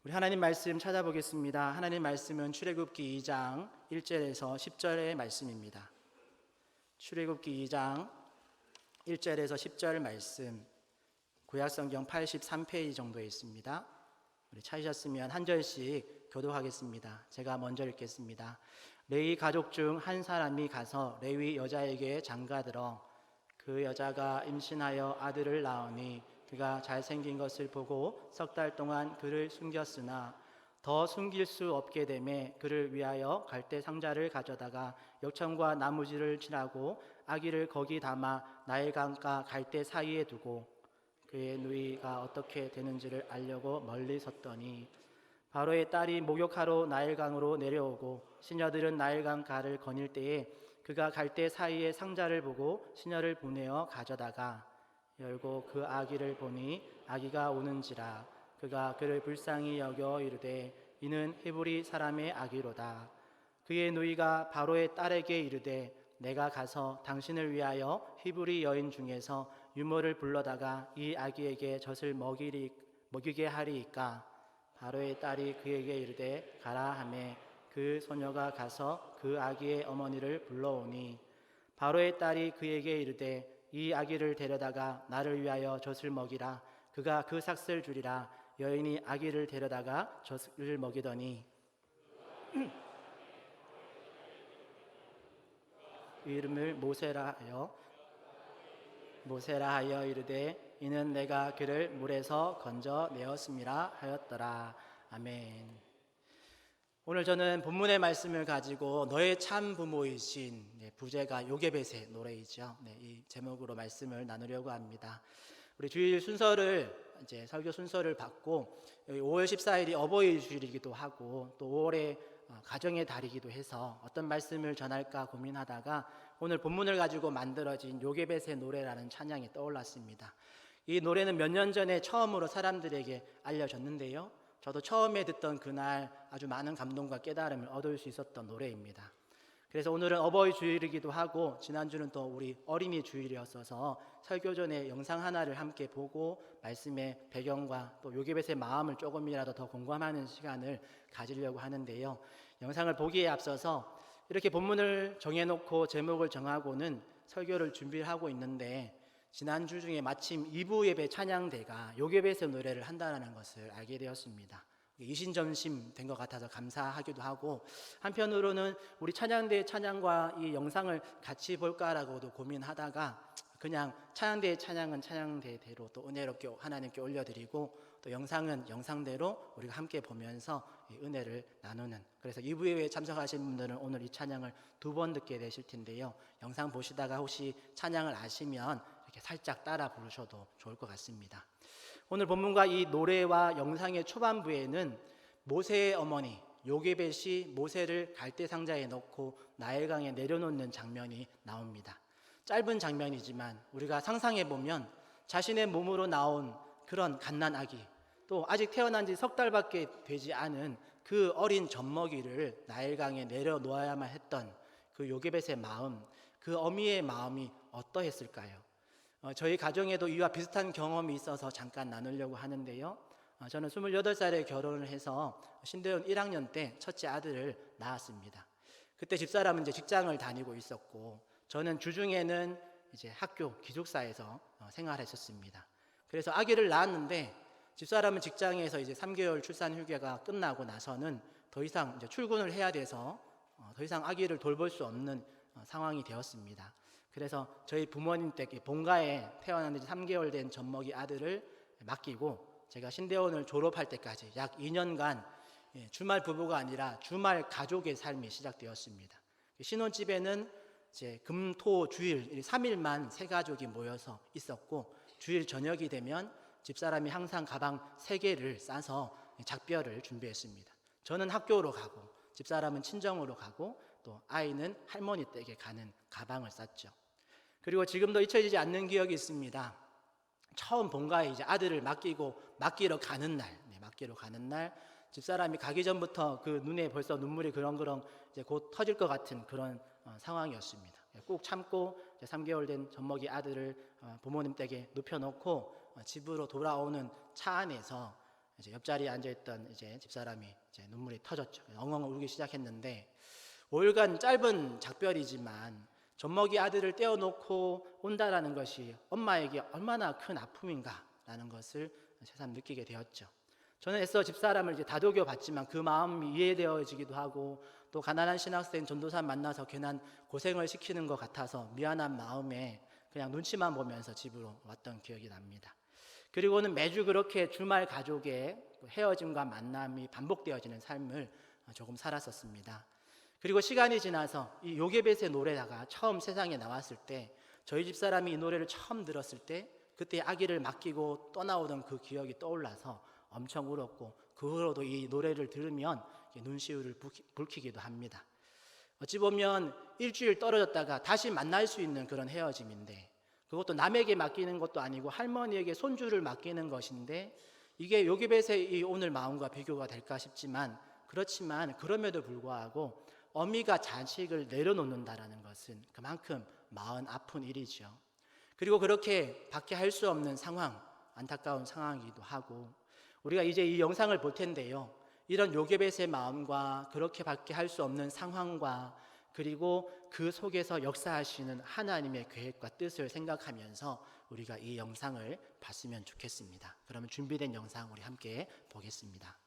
우리 하나님 말씀 찾아보겠습니다. 하나님 말씀은 출애굽기 2장 1절에서 10절의 말씀입니다. 출애굽기 2장 1절에서 10절 말씀, 구약성경 83페이지 정도에 있습니다. 우리 찾으셨으면 한 절씩 교독하겠습니다. 제가 먼저 읽겠습니다. 레위 가족 중 한 사람이 가서 레위 여자에게 장가들어 그 여자가 임신하여 아들을 낳으니 그가 잘생긴 것을 보고 석 달 동안 그를 숨겼으나 더 숨길 수 없게 되매 그를 위하여 갈대 상자를 가져다가 역청과 나무지를 칠하고 아기를 거기 담아 나일강과 갈대 사이에 두고 그의 누이가 어떻게 되는지를 알려고 멀리 섰더니 바로의 딸이 목욕하러 나일강으로 내려오고 시녀들은 나일강 가를 거닐 때에 그가 갈대 사이에 상자를 보고 시녀를 보내어 가져다가 열고 그 아기를 보니 아기가 우는지라 그가 그를 불쌍히 여겨 이르되 이는 히브리 사람의 아기로다. 그의 누이가 바로의 딸에게 이르되 내가 가서 당신을 위하여 히브리 여인 중에서 유모를 불러다가 이 아기에게 젖을 먹이게 하리이까. 바로의 딸이 그에게 이르되 가라 하매 그 소녀가 가서 그 아기의 어머니를 불러오니 바로의 딸이 그에게 이르되 이 아기를 데려다가 나를 위하여 젖을 먹이라. 그가 그 삭슬 주리라. 여인이 아기를 데려다가 젖을 먹이더니 이름을 모세라 하여 이르되 이는 내가 그를 물에서 건져 내었음이라 하였더라. 아멘. 오늘 저는 본문의 말씀을 가지고 너의 참 부모이신, 부제가 요게벳의 노래이죠. 이 제목으로 말씀을 나누려고 합니다. 우리 주일 순서를 설교 순서를 받고 5월 14일이 어버이 주일이기도 하고 또 5월에 가정의 달이기도 해서 어떤 말씀을 전할까 고민하다가 오늘 본문을 가지고 만들어진 요게벳의 노래라는 찬양이 떠올랐습니다. 이 노래는 몇 년 전에 처음으로 사람들에게 알려졌는데요. 저도 처음에 듣던 그날 아주 많은 감동과 깨달음을 얻을 수 있었던 노래입니다. 그래서 오늘은 어버이 주일이기도 하고 지난주는 또 우리 어린이 주일이었어서 설교 전에 영상 하나를 함께 보고 말씀의 배경과 또 요게벳의 마음을 조금이라도 더 공감하는 시간을 가지려고 하는데요. 영상을 보기에 앞서서 이렇게 본문을 정해놓고 제목을 정하고는 설교를 준비를 하고 있는데 지난주 중에 마침 2부 예배 찬양대가 요게벳의 노래를 한다는 것을 알게 되었습니다. 이신점심 된 것 같아서 감사하기도 하고 한편으로는 우리 찬양대의 찬양과 이 영상을 같이 볼까라고도 고민하다가 그냥 찬양대의 찬양은 찬양대대로 또 은혜롭게 하나님께 올려드리고 또 영상은 영상대로 우리가 함께 보면서 이 은혜를 나누는, 그래서 2부 예배에 참석하신 분들은 오늘 이 찬양을 2번 듣게 되실 텐데요. 영상 보시다가 혹시 찬양을 아시면 이렇게 살짝 따라 부르셔도 좋을 것 같습니다. 오늘 본문과 이 노래와 영상의 초반부에는 모세의 어머니 요게벳이 모세를 갈대 상자에 넣고 나일강에 내려놓는 장면이 나옵니다. 짧은 장면이지만 우리가 상상해 보면 자신의 몸으로 나온 그런 갓난 아기, 또 아직 태어난 지 석 달밖에 되지 않은 그 어린 젖먹이를 나일강에 내려놓아야만 했던 그 요게벳의 마음, 그 어미의 마음이 어떠했을까요? 저희 가정에도 이와 비슷한 경험이 있어서 잠깐 나누려고 하는데요. 저는 28살에 결혼을 해서 신대원 1학년 때 첫째 아들을 낳았습니다. 그때 집사람은 이제 직장을 다니고 있었고 저는 주중에는 이제 학교 기숙사에서 생활했었습니다. 그래서 아기를 낳았는데 집사람은 직장에서 이제 3개월 출산 휴가가 끝나고 나서는 더 이상 이제 출근을 해야 돼서 더 이상 아기를 돌볼 수 없는 상황이 되었습니다. 그래서 저희 부모님 댁에 본가에 태어난 지 3개월 된 젖먹이 아들을 맡기고 제가 신대원을 졸업할 때까지 약 2년간 주말 부부가 아니라 주말 가족의 삶이 시작되었습니다. 신혼집에는 이제 금, 토, 주일 3일만 세 가족이 모여서 있었고 주일 저녁이 되면 집사람이 항상 가방 3개를 싸서 작별을 준비했습니다. 저는 학교로 가고 집사람은 친정으로 가고 또 아이는 할머니 댁에 가는 가방을 쌌죠. 그리고 지금도 잊혀지지 않는 기억이 있습니다. 처음 본가에 이제 아들을 맡기러 가는 날 집사람이 가기 전부터 그 눈에 벌써 눈물이 그렁그렁 이제 곧 터질 것 같은 그런 상황이었습니다. 꾹 참고 이제 3개월 된 젖먹이 아들을 부모님 댁에 눕혀놓고 집으로 돌아오는 차 안에서 이제 옆자리에 앉아있던 이제 집사람이 이제 눈물이 터졌죠. 엉엉 울기 시작했는데 5일간 짧은 작별이지만 젖먹이 아들을 떼어놓고 온다라는 것이 엄마에게 얼마나 큰 아픔인가라는 것을 새삼 느끼게 되었죠. 저는 애써 집사람을 이제 다독여 봤지만 그 마음이 이해되어지기도 하고 또 가난한 신학생 전도사 만나서 괜한 고생을 시키는 것 같아서 미안한 마음에 그냥 눈치만 보면서 집으로 왔던 기억이 납니다. 그리고는 매주 그렇게 주말 가족의 헤어짐과 만남이 반복되어지는 삶을 조금 살았었습니다. 그리고 시간이 지나서 이 요게벳의 노래가 처음 세상에 나왔을 때 저희 집사람이 이 노래를 처음 들었을 때 그때 아기를 맡기고 떠나오던 그 기억이 떠올라서 엄청 울었고 그 후로도 이 노래를 들으면 눈시울을 붉히기도 합니다. 어찌 보면 일주일 떨어졌다가 다시 만날 수 있는 그런 헤어짐인데 그것도 남에게 맡기는 것도 아니고 할머니에게 손주를 맡기는 것인데 이게 요게벳의 이 오늘 마음과 비교가 될까 싶지만 그렇지만 그럼에도 불구하고 어미가 자식을 내려놓는다라는 것은 그만큼 마음 아픈 일이죠. 그리고 그렇게 밖에 할 수 없는 상황, 안타까운 상황이기도 하고 우리가 이제 이 영상을 볼 텐데요. 이런 요게벳의 마음과 그렇게 밖에 할 수 없는 상황과 그리고 그 속에서 역사하시는 하나님의 계획과 뜻을 생각하면서 우리가 이 영상을 봤으면 좋겠습니다. 그러면 준비된 영상 우리 함께 보겠습니다.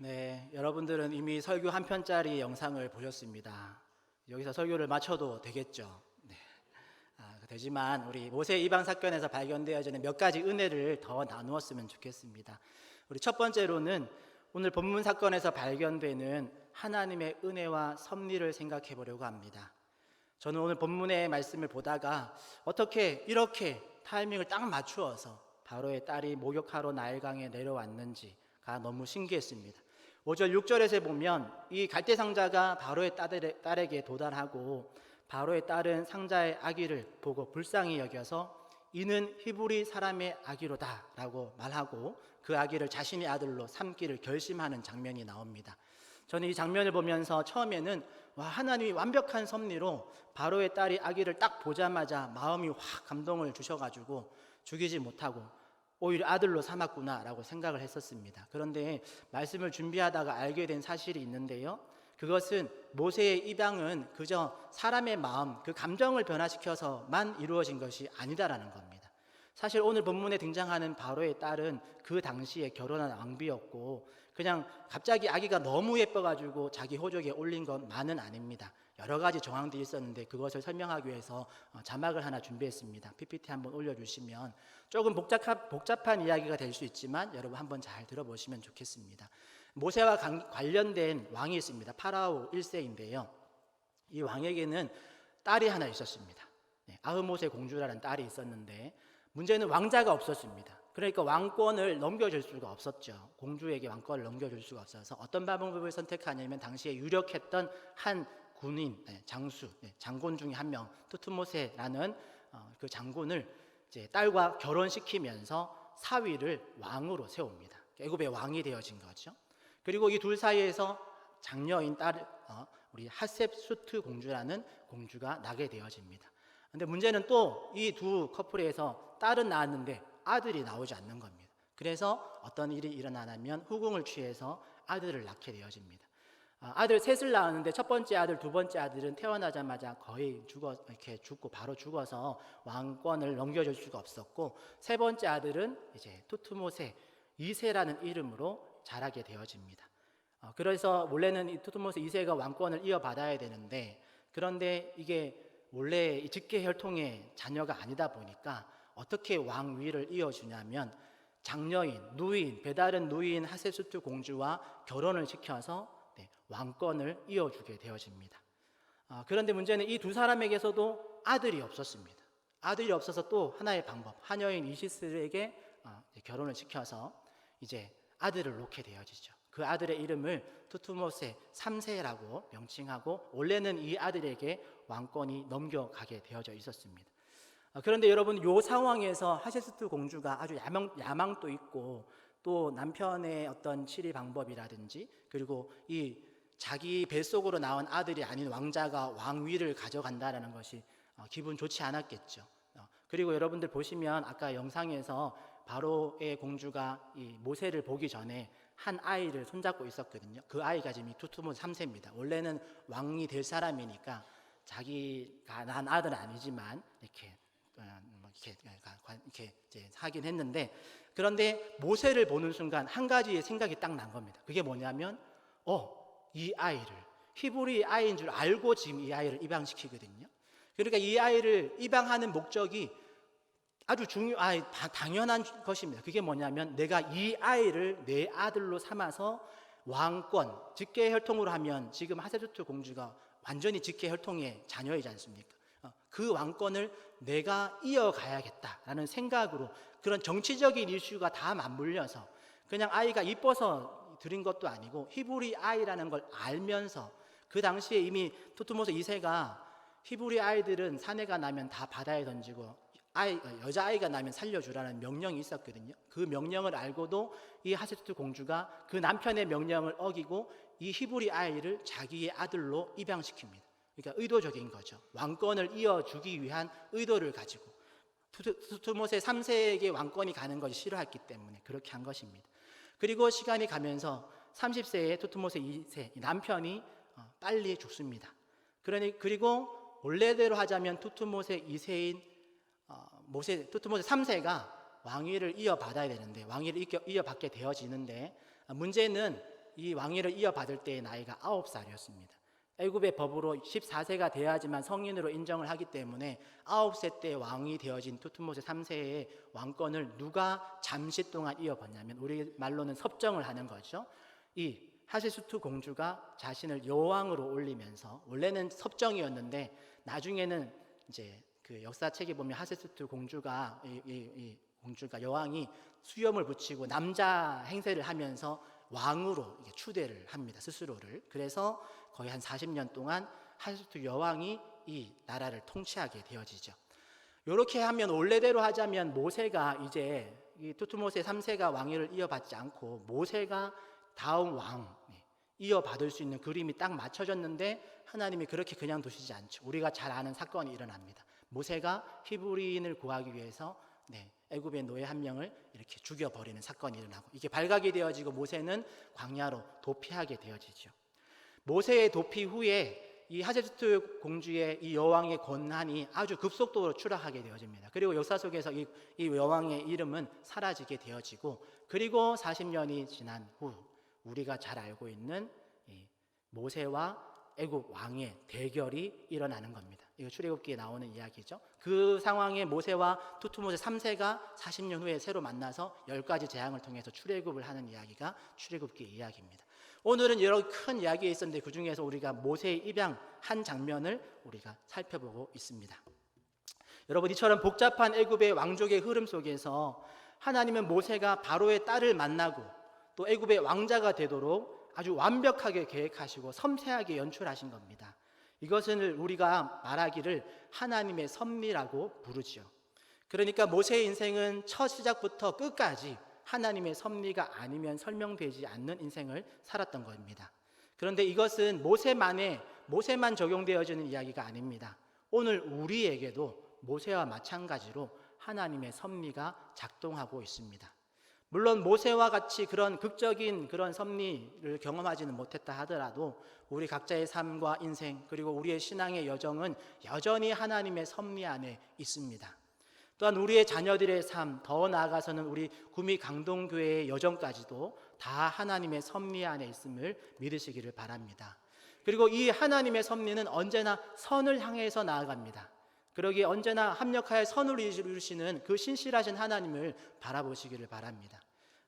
네, 여러분들은 이미 설교 한 편짜리 영상을 보셨습니다. 여기서 설교를 마쳐도 되겠죠? 네. 되지만 우리 모세 이방 사건에서 발견되어지는 몇 가지 은혜를 더 나누었으면 좋겠습니다. 우리 첫 번째로는 오늘 본문 사건에서 발견되는 하나님의 은혜와 섭리를 생각해 보려고 합니다. 저는 오늘 본문의 말씀을 보다가 어떻게 이렇게 타이밍을 딱 맞추어서 바로의 딸이 목욕하러 나일강에 내려왔는지가 너무 신기했습니다. 5절 6절에서 보면 이 갈대 상자가 바로의 딸에게 도달하고 바로의 딸은 상자의 아기를 보고 불쌍히 여겨서 이는 히브리 사람의 아기로다 라고 말하고 그 아기를 자신의 아들로 삼기를 결심하는 장면이 나옵니다. 저는 이 장면을 보면서 처음에는 하나님이 완벽한 섭리로 바로의 딸이 아기를 딱 보자마자 마음이 확 감동을 주셔가지고 죽이지 못하고 오히려 아들로 삼았구나 라고 생각을 했었습니다. 그런데 말씀을 준비하다가 알게 된 사실이 있는데요, 그것은 모세의 입양은 그저 사람의 마음, 그 감정을 변화시켜서만 이루어진 것이 아니다라는 겁니다. 사실 오늘 본문에 등장하는 바로의 딸은 그 당시에 결혼한 왕비였고 그냥 갑자기 아기가 너무 예뻐가지고 자기 호적에 올린 것만은 아닙니다. 여러 가지 정황들이 있었는데 그것을 설명하기 위해서 자막을 하나 준비했습니다. PPT 한번 올려주시면 조금 복잡한 이야기가 될 수 있지만 여러분 한번 잘 들어보시면 좋겠습니다. 모세와 관련된 왕이 있습니다. 파라오 1세인데요. 이 왕에게는 딸이 하나 있었습니다. 아흐모세 공주라는 딸이 있었는데 문제는 왕자가 없었습니다. 그러니까 왕권을 넘겨줄 수가 없었죠. 공주에게 왕권을 넘겨줄 수가 없어서 어떤 방법을 선택하냐면 당시에 유력했던 한 군인, 장수, 장군 중에 한 명, 투트모세라는 그 장군을 이제 딸과 결혼시키면서 사위를 왕으로 세웁니다. 애굽의 왕이 되어진 거죠. 그리고 이 둘 사이에서 장녀인 딸, 우리 하셉수트 공주라는 공주가 나게 되어집니다. 근데 문제는 또 이 두 커플에서 딸은 낳았는데 아들이 나오지 않는 겁니다. 그래서 어떤 일이 일어나냐면 후궁을 취해서 아들을 낳게 되어집니다. 아들 셋을 낳았는데 첫 번째 아들, 두 번째 아들은 태어나자마자 거의 죽고 바로 죽어서 왕권을 넘겨줄 수가 없었고 세 번째 아들은 이제 투트모세 2세라는 이름으로 자라게 되어집니다. 그래서 원래는 이 투트모세 2세가 왕권을 이어받아야 되는데 그런데 이게 원래 이 직계 혈통의 자녀가 아니다 보니까 어떻게 왕위를 이어주냐면 장녀인, 누이인, 배다른 누이인 하세수트 공주와 결혼을 시켜서 왕권을 이어주게 되어집니다. 그런데 문제는 이 두 사람에게서도 아들이 없었습니다. 아들이 없어서 또 하나의 방법, 하녀인 이시스에게 결혼을 시켜서 이제 아들을 놓게 되어지죠. 그 아들의 이름을 투트모세 3세라고 명칭하고 원래는 이 아들에게 왕권이 넘겨가게 되어져 있었습니다. 그런데 여러분 이 상황에서 하세스트 공주가 아주 야망도 있고 또 남편의 어떤 치리 방법이라든지 그리고 이 자기 뱃속으로 나온 아들이 아닌 왕자가 왕위를 가져간다는 것이 기분 좋지 않았겠죠. 그리고 여러분들 보시면 아까 영상에서 바로의 공주가 이 모세를 보기 전에 한 아이를 손잡고 있었거든요. 그 아이가 지금 이 투트모세 3세입니다. 원래는 왕이 될 사람이니까 자기가 낳은 아들은 아니지만 이렇게 이제 하긴 했는데 그런데 모세를 보는 순간 한 가지의 생각이 딱 난 겁니다. 그게 뭐냐면 이 아이를 히브리 아이인 줄 알고 지금 이 아이를 입양시키거든요. 그러니까 이 아이를 입양하는 목적이 아주 당연한 것입니다. 그게 뭐냐면 내가 이 아이를 내 아들로 삼아서 왕권, 직계 혈통으로 하면 지금 하세수트 공주가 완전히 직계 혈통의 자녀이지 않습니까? 그 왕권을 내가 이어가야겠다라는 생각으로 그런 정치적인 이슈가 다 맞물려서 그냥 아이가 이뻐서 드린 것도 아니고 히브리 아이라는 걸 알면서 그 당시에 이미 투트모세 2세가 히브리 아이들은 사내가 나면 다 바다에 던지고 여자아이가 나면 살려주라는 명령이 있었거든요. 그 명령을 알고도 이 하세투트 공주가 그 남편의 명령을 어기고 이 히브리 아이를 자기의 아들로 입양시킵니다. 그러니까 의도적인 거죠. 왕권을 이어주기 위한 의도를 가지고 투트모세 3세에게 왕권이 가는 것이 싫어했기 때문에 그렇게 한 것입니다. 그리고 시간이 가면서 30세의 투트모세 2세 남편이 빨리 죽습니다. 그리고 원래대로 하자면 투트모세 2세인 투트모세 3세가 왕위를 이어받아야 되는데 왕위를 이어받게 되어지는데 문제는 이 왕위를 이어받을 때의 나이가 9살이었습니다. 애굽의 법으로 14세가 돼야지만 성인으로 인정을 하기 때문에 9세 때 왕이 되어진 투트모세 3세의 왕권을 누가 잠시 동안 이어받냐면 우리 말로는 섭정을 하는 거죠. 이 하세수투 공주가 자신을 여왕으로 올리면서, 원래는 섭정이었는데 나중에는 이제 그 역사책에 보면 하세수투 공주가 공주가 여왕이 수염을 붙이고 남자 행세를 하면서 왕으로 추대를 합니다, 스스로를. 그래서 거의 한 40년 동안 하세수투 여왕이 이 나라를 통치하게 되어지죠. 이렇게 하면 원래대로 하자면 모세가 이제 이 투트모세 3세가 왕위를 이어받지 않고 모세가 다음 왕 이어받을 수 있는 그림이 딱 맞춰졌는데 하나님이 그렇게 그냥 두시지 않죠. 우리가 잘 아는 사건이 일어납니다. 모세가 히브리인을 구하기 위해서 애굽의 노예 한 명을 이렇게 죽여버리는 사건이 일어나고, 이게 발각이 되어지고 모세는 광야로 도피하게 되어지죠. 모세의 도피 후에 이 하세수투 공주의 이 여왕의 권한이 아주 급속도로 추락하게 되어집니다. 그리고 역사 속에서 이 여왕의 이름은 사라지게 되어지고, 그리고 40년이 지난 후 우리가 잘 알고 있는 이 모세와 애굽 왕의 대결이 일어나는 겁니다. 이거 출애굽기에 나오는 이야기죠. 그 상황에 모세와 투트모세 3세가 40년 후에 새로 만나서 10가지 재앙을 통해서 출애굽을 하는 이야기가 출애굽기 이야기입니다. 오늘은 여러 큰 이야기가 있었는데 그 중에서 우리가 모세의 입양 한 장면을 우리가 살펴보고 있습니다. 여러분, 이처럼 복잡한 애굽의 왕족의 흐름 속에서 하나님은 모세가 바로의 딸을 만나고 또 애굽의 왕자가 되도록 아주 완벽하게 계획하시고 섬세하게 연출하신 겁니다. 이것을 우리가 말하기를 하나님의 섭리라고 부르죠. 그러니까 모세의 인생은 첫 시작부터 끝까지 하나님의 섭리가 아니면 설명되지 않는 인생을 살았던 겁니다. 그런데 이것은 모세만 적용되어지는 이야기가 아닙니다. 오늘 우리에게도 모세와 마찬가지로 하나님의 섭리가 작동하고 있습니다. 물론 모세와 같이 그런 극적인 그런 섭리를 경험하지는 못했다 하더라도 우리 각자의 삶과 인생, 그리고 우리의 신앙의 여정은 여전히 하나님의 섭리 안에 있습니다. 또한 우리의 자녀들의 삶, 더 나아가서는 우리 구미 강동교회의 여정까지도 다 하나님의 섭리 안에 있음을 믿으시기를 바랍니다. 그리고 이 하나님의 섭리는 언제나 선을 향해서 나아갑니다. 그러기에 언제나 합력하여 선을 이루시는 그 신실하신 하나님을 바라보시기를 바랍니다.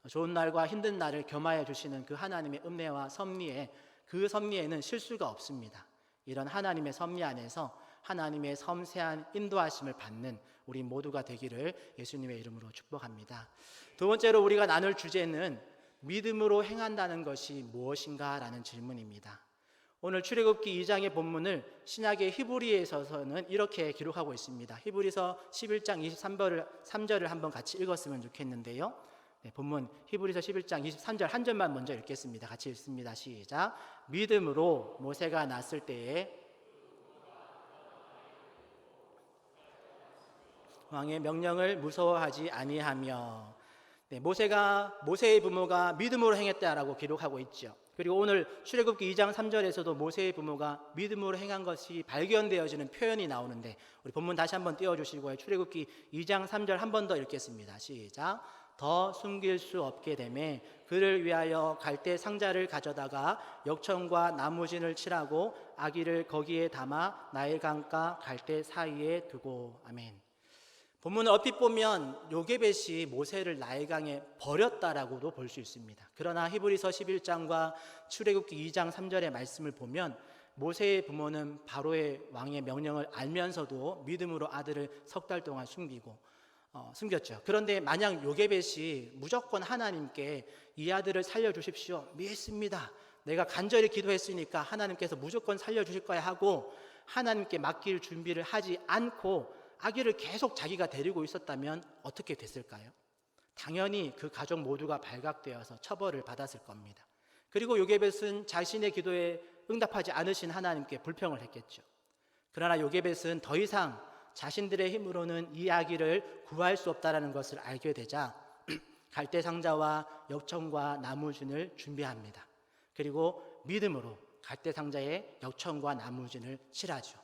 좋은 날과 힘든 날을 겸하여 주시는 그 하나님의 은혜와 섭리에, 그 섭리에는 실수가 없습니다. 이런 하나님의 섭리 안에서 하나님의 섬세한 인도하심을 받는 우리 모두가 되기를 예수님의 이름으로 축복합니다. 두 번째로 우리가 나눌 주제는 믿음으로 행한다는 것이 무엇인가 라는 질문입니다. 오늘 출애굽기 2장의 본문을 신약의 히브리서에서는 이렇게 기록하고 있습니다. 히브리서 11장 23절을 한번 같이 읽었으면 좋겠는데요. 본문 히브리서 11장 23절 한 절만 먼저 읽겠습니다. 같이 읽습니다. 시작. 믿음으로 모세가 났을 때에 왕의 명령을 무서워하지 아니하며. 모세의 부모가 믿음으로 행했다라고 기록하고 있죠. 그리고 오늘 출애굽기 2장 3절에서도 모세의 부모가 믿음으로 행한 것이 발견되어지는 표현이 나오는데, 우리 본문 다시 한번 띄워주시고요. 출애굽기 2장 3절 한 번 더 읽겠습니다. 시작. 더 숨길 수 없게 되매 그를 위하여 갈대 상자를 가져다가 역청과 나무진을 칠하고 아기를 거기에 담아 나일강과 갈대 사이에 두고. 아멘. 본문을 얼핏 보면 요게벳이 모세를 나일강에 버렸다라고도 볼 수 있습니다. 그러나 히브리서 11장과 출애굽기 2장 3절의 말씀을 보면 모세의 부모는 바로의 왕의 명령을 알면서도 믿음으로 아들을 석 달 동안 숨겼죠. 그런데 만약 요게벳이 무조건 하나님께 이 아들을 살려주십시오, 믿습니다, 내가 간절히 기도했으니까 하나님께서 무조건 살려주실 거야 하고 하나님께 맡길 준비를 하지 않고 아기를 계속 자기가 데리고 있었다면 어떻게 됐을까요? 당연히 그 가족 모두가 발각되어서 처벌을 받았을 겁니다. 그리고 요게벳은 자신의 기도에 응답하지 않으신 하나님께 불평을 했겠죠. 그러나 요게벳은 더 이상 자신들의 힘으로는 이 아기를 구할 수 없다는 것을 알게 되자 갈대 상자와 역청과 나무진을 준비합니다. 그리고 믿음으로 갈대 상자에 역청과 나무진을 칠하죠.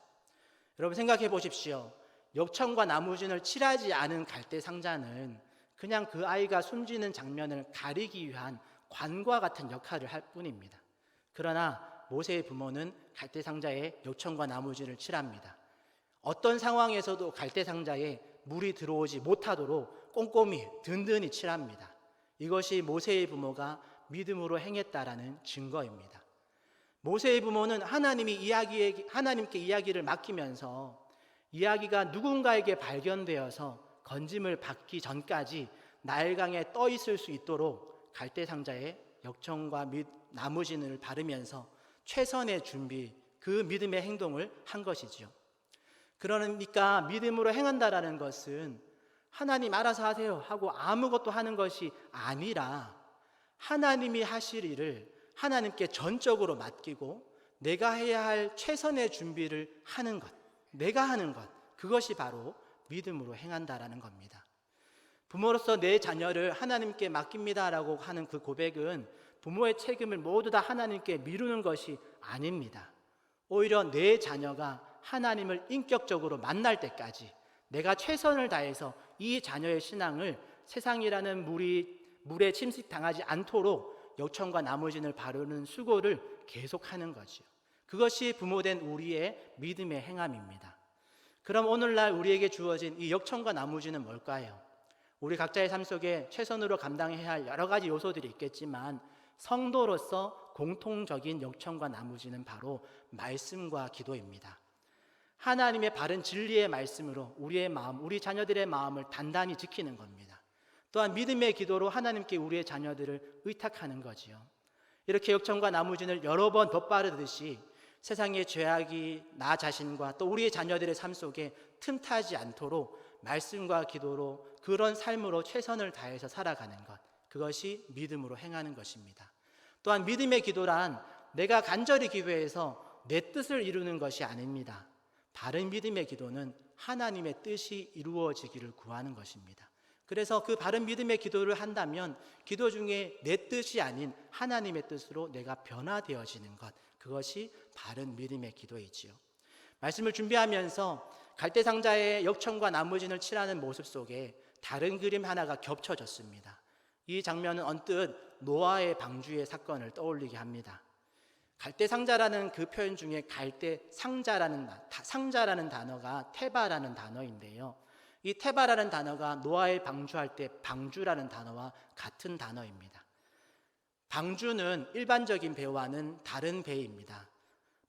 여러분 생각해 보십시오. 역청과 나무진을 칠하지 않은 갈대 상자는 그냥 그 아이가 숨지는 장면을 가리기 위한 관과 같은 역할을 할 뿐입니다. 그러나 모세의 부모는 갈대상자에 역청과 나무진을 칠합니다. 어떤 상황에서도 갈대상자에 물이 들어오지 못하도록 꼼꼼히 든든히 칠합니다. 이것이 모세의 부모가 믿음으로 행했다라는 증거입니다. 모세의 부모는 하나님께 이야기를 맡기면서 이야기가 누군가에게 발견되어서 건짐을 받기 전까지 나일강에 떠 있을 수 있도록 갈대상자에 역청과 나무진을 바르면서 최선의 준비, 그 믿음의 행동을 한 것이지요. 그러니까 믿음으로 행한다라는 것은 하나님 알아서 하세요 하고 아무것도 하는 것이 아니라 하나님이 하실 일을 하나님께 전적으로 맡기고 내가 해야 할 최선의 준비를 하는 것, 내가 하는 것, 그것이 바로 믿음으로 행한다라는 겁니다. 부모로서 내 자녀를 하나님께 맡깁니다라고 하는 그 고백은 부모의 책임을 모두 다 하나님께 미루는 것이 아닙니다. 오히려 내 자녀가 하나님을 인격적으로 만날 때까지 내가 최선을 다해서 이 자녀의 신앙을 세상이라는 물에 침식당하지 않도록 역청과 나무진을 바르는 수고를 계속하는 거지요. 그것이 부모된 우리의 믿음의 행함입니다. 그럼 오늘날 우리에게 주어진 이 역청과 나무진은 뭘까요? 우리 각자의 삶 속에 최선으로 감당해야 할 여러 가지 요소들이 있겠지만 성도로서 공통적인 역청과 나무진은 바로 말씀과 기도입니다. 하나님의 바른 진리의 말씀으로 우리의 마음, 우리 자녀들의 마음을 단단히 지키는 겁니다. 또한 믿음의 기도로 하나님께 우리의 자녀들을 의탁하는 거지요. 이렇게 역청과 나무진을 여러 번 덧바르듯이 세상의 죄악이 나 자신과 또 우리의 자녀들의 삶 속에 틈타지 않도록 말씀과 기도로 그런 삶으로 최선을 다해서 살아가는 것, 그것이 믿음으로 행하는 것입니다. 또한 믿음의 기도란 내가 간절히 기도해서 내 뜻을 이루는 것이 아닙니다. 바른 믿음의 기도는 하나님의 뜻이 이루어지기를 구하는 것입니다. 그래서 그 바른 믿음의 기도를 한다면 기도 중에 내 뜻이 아닌 하나님의 뜻으로 내가 변화되어지는 것, 그것이 바른 믿음의 기도이지요. 말씀을 준비하면서 갈대상자에 역청과 나무진을 칠하는 모습 속에 다른 그림 하나가 겹쳐졌습니다. 이 장면은 언뜻 노아의 방주의 사건을 떠올리게 합니다. 갈대상자라는 그 표현 중에 상자라는 단어가 테바라는 단어인데요. 이 테바라는 단어가 노아의 방주할 때 방주라는 단어와 같은 단어입니다. 방주는 일반적인 배와는 다른 배입니다.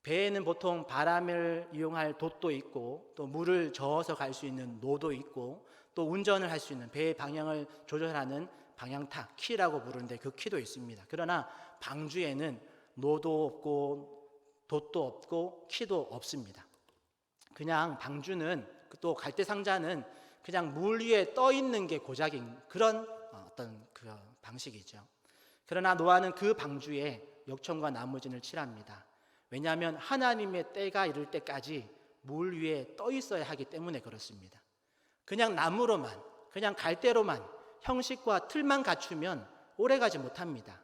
배에는 보통 바람을 이용할 돛도 있고 또 물을 저어서 갈 수 있는 노도 있고 또 운전을 할 수 있는 배의 방향을 조절하는 방향타, 키라고 부르는데 그 키도 있습니다. 그러나 방주에는 노도 없고 돛도 없고 키도 없습니다. 그냥 방주는 또 갈대상자는 그냥 물 위에 떠 있는 게 고작인 그런 어떤 그 방식이죠. 그러나 노아는 그 방주에 역청과 나무진을 칠합니다. 왜냐하면 하나님의 때가 이를 때까지 물 위에 떠 있어야 하기 때문에 그렇습니다. 그냥 나무로만, 그냥 갈대로만 형식과 틀만 갖추면 오래가지 못합니다.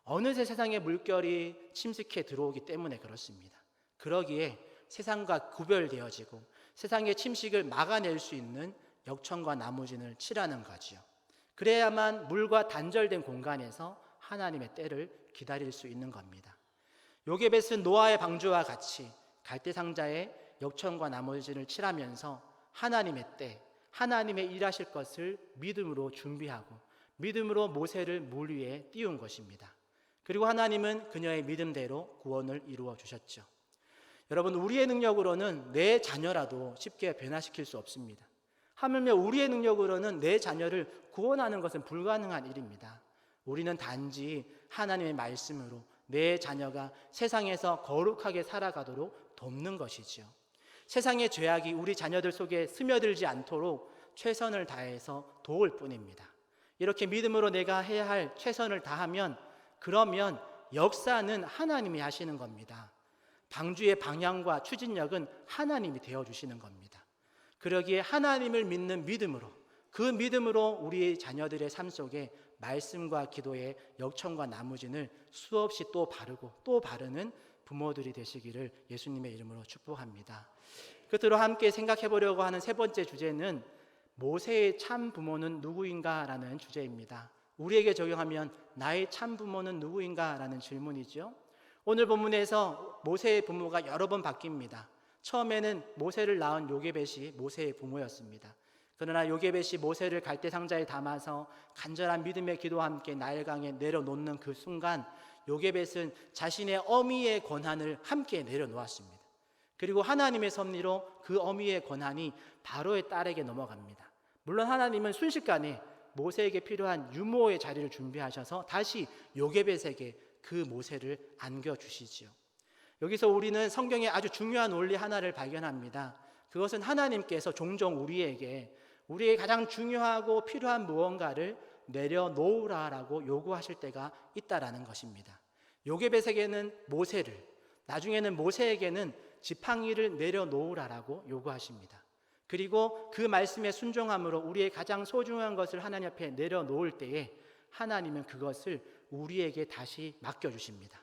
어느새 세상의 물결이 침식해 들어오기 때문에 그렇습니다. 그러기에 세상과 구별되어지고 세상의 침식을 막아낼 수 있는 역청과 나무진을 칠하는 거지요. 그래야만 물과 단절된 공간에서 하나님의 때를 기다릴 수 있는 겁니다. 요게벳은 노아의 방주와 같이 갈대상자에 역청과 나무진을 칠하면서 하나님의 때, 하나님의 일하실 것을 믿음으로 준비하고 믿음으로 모세를 물 위에 띄운 것입니다. 그리고 하나님은 그녀의 믿음대로 구원을 이루어 주셨죠. 여러분, 우리의 능력으로는 내 자녀라도 쉽게 변화시킬 수 없습니다. 하물며 우리의 능력으로는 내 자녀를 구원하는 것은 불가능한 일입니다. 우리는 단지 하나님의 말씀으로 내 자녀가 세상에서 거룩하게 살아가도록 돕는 것이지요. 세상의 죄악이 우리 자녀들 속에 스며들지 않도록 최선을 다해서 도울 뿐입니다. 이렇게 믿음으로 내가 해야 할 최선을 다하면 그러면 역사는 하나님이 하시는 겁니다. 방주의 방향과 추진력은 하나님이 되어주시는 겁니다. 그러기에 하나님을 믿는 믿음으로, 그 믿음으로 우리 자녀들의 삶 속에 말씀과 기도의 역청과 나무진을 수없이 또 바르고 또 바르는 부모들이 되시기를 예수님의 이름으로 축복합니다. 끝으로 함께 생각해 보려고 하는 세 번째 주제는 모세의 참 부모는 누구인가 라는 주제입니다. 우리에게 적용하면 나의 참 부모는 누구인가? 라는 질문이죠. 오늘 본문에서 모세의 부모가 여러 번 바뀝니다. 처음에는 모세를 낳은 요게벳이 모세의 부모였습니다. 그러나 요게벳이 모세를 갈대 상자에 담아서 간절한 믿음의 기도와 함께 나일강에 내려놓는 그 순간 요게벳은 자신의 어미의 권한을 함께 내려놓았습니다. 그리고 하나님의 섭리로 그 어미의 권한이 바로의 딸에게 넘어갑니다. 물론 하나님은 순식간에 모세에게 필요한 유모의 자리를 준비하셔서 다시 요게벳에게 그 모세를 안겨주시지요. 여기서 우리는 성경의 아주 중요한 원리 하나를 발견합니다. 그것은 하나님께서 종종 우리에게 우리의 가장 중요하고 필요한 무언가를 내려놓으라라고 요구하실 때가 있다라는 것입니다. 요게벳에게는 모세를, 나중에는 모세에게는 지팡이를 내려놓으라라고 요구하십니다. 그리고 그 말씀에 순종함으로 우리의 가장 소중한 것을 하나님 앞에 내려놓을 때에 하나님은 그것을 우리에게 다시 맡겨주십니다.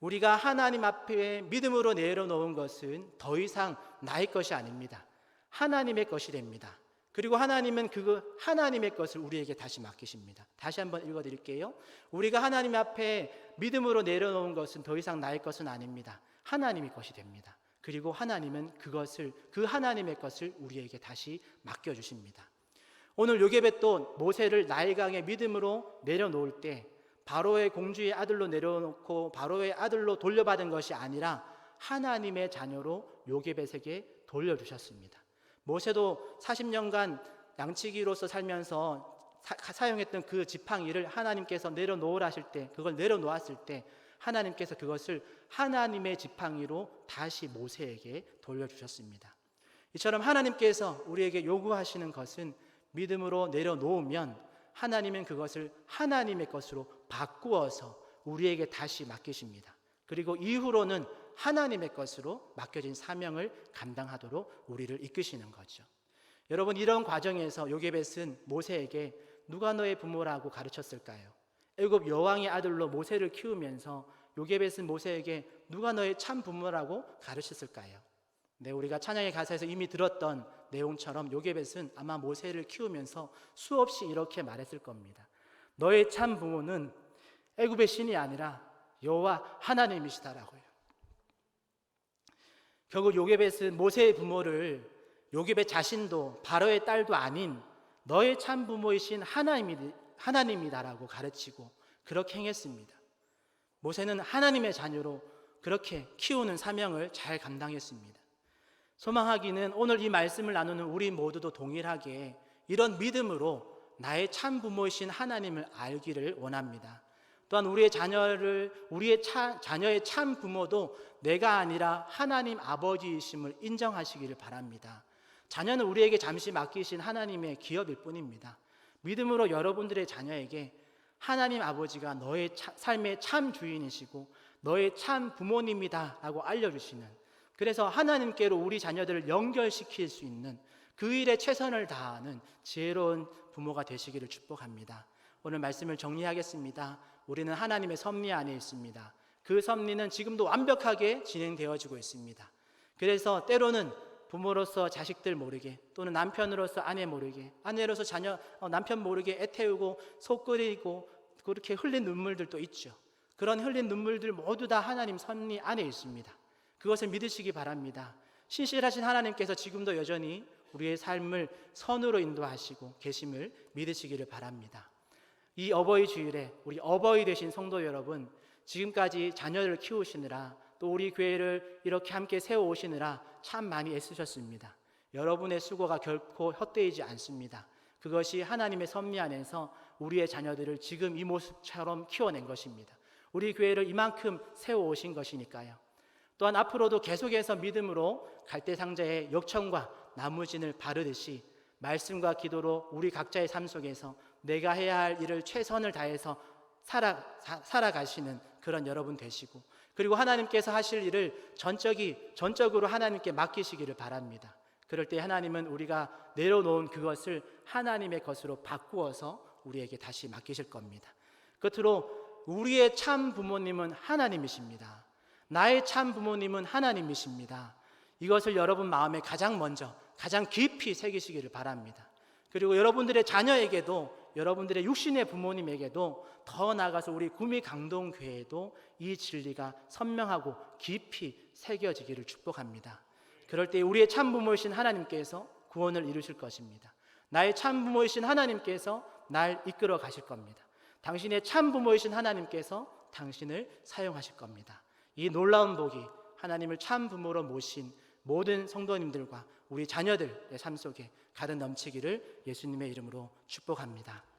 우리가 하나님 앞에 믿음으로 내려놓은 것은 더 이상 나의 것이 아닙니다. 하나님의 것이 됩니다. 그리고 하나님은 그 하나님의 것을 우리에게 다시 맡기십니다. 다시 한번 읽어드릴게요. 우리가 하나님 앞에 믿음으로 내려놓은 것은 더 이상 나의 것은 아닙니다. 하나님의 것이 됩니다. 그리고 하나님은 그것을, 그 하나님의 것을 우리에게 다시 맡겨주십니다. 오늘 요게벳도 모세를 나일강에 믿음으로 내려놓을 때 바로의 공주의 아들로 내려놓고 바로의 아들로 돌려받은 것이 아니라 하나님의 자녀로 요게벳에게 돌려주셨습니다. 모세도 40년간 양치기로서 살면서 사용했던 그 지팡이를 하나님께서 내려놓으라 하실 때, 그걸 내려놓았을 때 하나님께서 그것을 하나님의 지팡이로 다시 모세에게 돌려주셨습니다. 이처럼 하나님께서 우리에게 요구하시는 것은 믿음으로 내려놓으면 하나님은 그것을 하나님의 것으로 바꾸어서 우리에게 다시 맡기십니다. 그리고 이후로는 하나님의 것으로 맡겨진 사명을 감당하도록 우리를 이끄시는 거죠. 여러분, 이런 과정에서 요게벳은 모세에게 누가 너의 부모라고 가르쳤을까요? 애굽 여왕의 아들로 모세를 키우면서 요게벳은 모세에게 누가 너의 참 부모라고 가르쳤을까요? 네, 우리가 찬양의 가사에서 이미 들었던 내용처럼 요게벳은 아마 모세를 키우면서 수없이 이렇게 말했을 겁니다. 너의 참 부모는 애굽의 신이 아니라 여호와 하나님이시다라고요. 결국 요게벳은 모세의 부모를 요게벳 자신도 바로의 딸도 아닌 너의 참 부모이신 하나님이다라고 가르치고 그렇게 행했습니다. 모세는 하나님의 자녀로 그렇게 키우는 사명을 잘 감당했습니다. 소망하기는 오늘 이 말씀을 나누는 우리 모두도 동일하게 이런 믿음으로 나의 참 부모이신 하나님을 알기를 원합니다. 또한 우리의 자녀의 참 부모도 내가 아니라 하나님 아버지이심을 인정하시기를 바랍니다. 자녀는 우리에게 잠시 맡기신 하나님의 기업일 뿐입니다. 믿음으로 여러분들의 자녀에게 하나님 아버지가 너의 삶의 참 주인이시고 너의 참 부모님이다 라고 알려주시는, 그래서 하나님께로 우리 자녀들을 연결시킬 수 있는 그 일에 최선을 다하는 지혜로운 부모가 되시기를 축복합니다. 오늘 말씀을 정리하겠습니다. 우리는 하나님의 섭리 안에 있습니다. 그 섭리는 지금도 완벽하게 진행되어지고 있습니다. 그래서 때로는 부모로서 자식들 모르게, 또는 남편으로서 아내 모르게, 아내로서 자녀 남편 모르게 애태우고 속 끓이고 그렇게 흘린 눈물들도 있죠. 그런 흘린 눈물들 모두 다 하나님 섭리 안에 있습니다. 그것을 믿으시기 바랍니다. 신실하신 하나님께서 지금도 여전히 우리의 삶을 선으로 인도하시고 계심을 믿으시기를 바랍니다. 이 어버이 주일에 우리 어버이 되신 성도 여러분, 지금까지 자녀를 키우시느라 또 우리 교회를 이렇게 함께 세워오시느라 참 많이 애쓰셨습니다. 여러분의 수고가 결코 헛되이지 않습니다. 그것이 하나님의 섭리 안에서 우리의 자녀들을 지금 이 모습처럼 키워낸 것입니다. 우리 교회를 이만큼 세워오신 것이니까요. 또한 앞으로도 계속해서 믿음으로 갈대상자의 역청과 나무진을 바르듯이 말씀과 기도로 우리 각자의 삶 속에서 내가 해야 할 일을 최선을 다해서 살아가시는 그런 여러분 되시고, 그리고 하나님께서 하실 일을 전적으로 하나님께 맡기시기를 바랍니다. 그럴 때 하나님은 우리가 내려놓은 그것을 하나님의 것으로 바꾸어서 우리에게 다시 맡기실 겁니다. 끝으로 우리의 참 부모님은 하나님이십니다. 나의 참 부모님은 하나님이십니다. 이것을 여러분 마음에 가장 먼저 가장 깊이 새기시기를 바랍니다. 그리고 여러분들의 자녀에게도 여러분들의 육신의 부모님에게도 더 나아가서 우리 구미 강동교회에도 이 진리가 선명하고 깊이 새겨지기를 축복합니다. 그럴 때 우리의 참부모이신 하나님께서 구원을 이루실 것입니다. 나의 참부모이신 하나님께서 날 이끌어 가실 겁니다. 당신의 참부모이신 하나님께서 당신을 사용하실 겁니다. 이 놀라운 복이 하나님을 참부모로 모신 모든 성도님들과 우리 자녀들의 삶 속에 가득 넘치기를 예수님의 이름으로 축복합니다.